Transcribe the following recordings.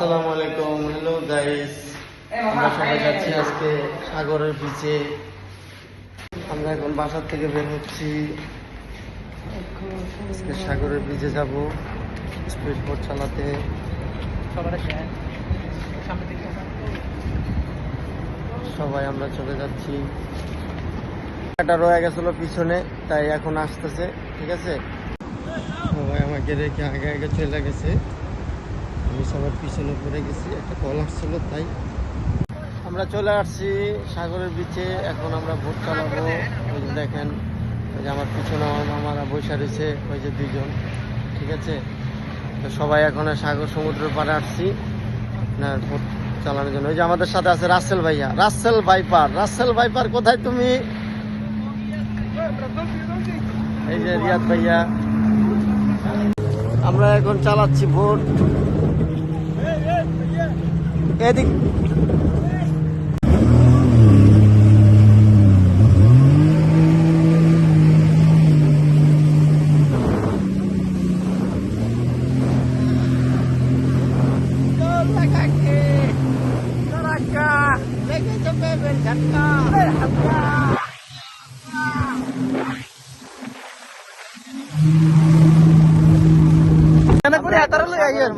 আসসালামু আলাইকুম, hello guys. আমরা সবাই যাচ্ছি আজকে সাগরের বিচে। আমরা এখন বাসার থেকে বের হচ্ছি, আজকে সাগরের বিচে যাব স্পিড বোট চালাতে। সবাই আমরা চলে যাচ্ছি। এটা রয়ে গেছিল পিছনে, তাই এখন আসতেছে। ঠিক আছে, সবাই আমাকে রেখে আগে আগে চলে গেছে। আমি সবার পিছনে পড়ে গেছি, একটা কল আসছিল তাই। আমরা চলে আসছি সাগরের বিচে। এখন আমরা বোট চালাবো। ওই যে দেখেন, ওই যে আমার পিছনে আমার মামারা বসে রয়েছে, ওই যে দুইজন। ঠিক আছে, তো সবাই এখন সাগর সমুদ্রের পাড়ে আসছি না বোট চালানোর জন্য। ওই যে আমাদের সাথে আছে রাসেল ভাইয়া, রাসেল ভাইপার। রাসেল ভাইপার কোথায় তুমি? এই যে রিয়াদ ভাইয়া। আমরা এখন চালাচ্ছি বোট। এদিক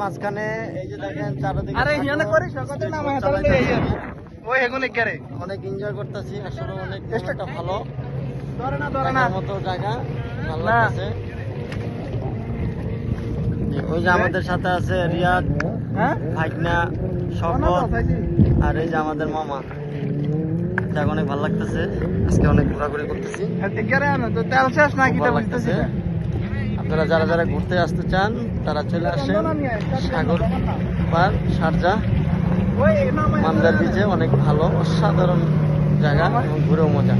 মাঝখানে এই যে দেখেন চারদিকে অনেক এনজয় করতেছি। আসলে অনেক একটা ভালো মতো জায়গা, ভালো লাগছে। ওই যে আমাদের সাথে আছে রিয়াদ, ভাগনা, শকত, আর এই যে আমাদের মামা। জায়গা অনেক ভালো লাগতেছে। আজকে অনেক ঘোরাঘুরি করতেছি। আপনারা যারা যারা ঘুরতে আসতে চান তারা চলে আসেন সাগর পার, শারজাহ, মান্দার বিচে। অনেক ভালো, অসাধারণ জায়গা এবং ঘুরেও মজা।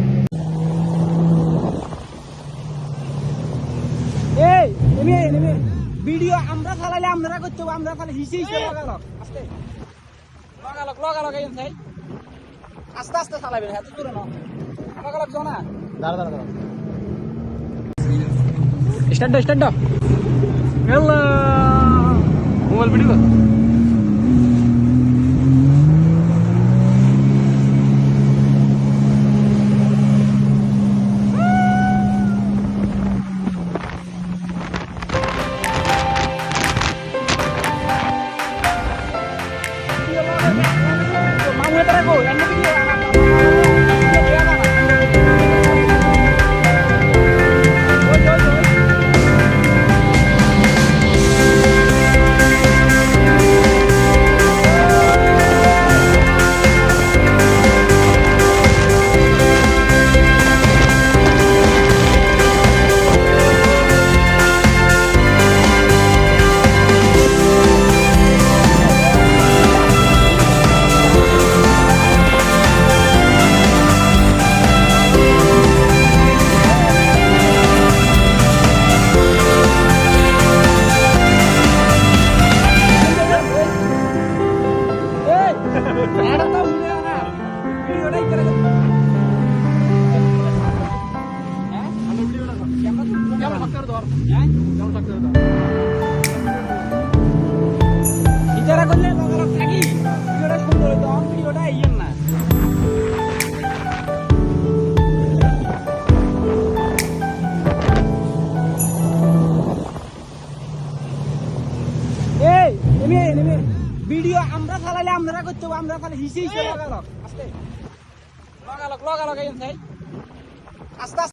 ভিডিও আমরা চালাইলে আমরা করতে হবে, আমরা খালি হিসে হিসে আস্তে আস্তে চালাবেন। হ্যাঁ তো না দাঁড়া দাঁড়া দাঁড়া start start hello mobile video ইজারা করলে থাকি ভিডিওটা সুন্দর হইতো, ভিডিওটা ইয়েন না। ভিডিও আমরা চালাইলে আমরা করতে হবে, আমরা খালি হিসে হিসে লাগালো আস্তে লাগালো আস্তে আস্তে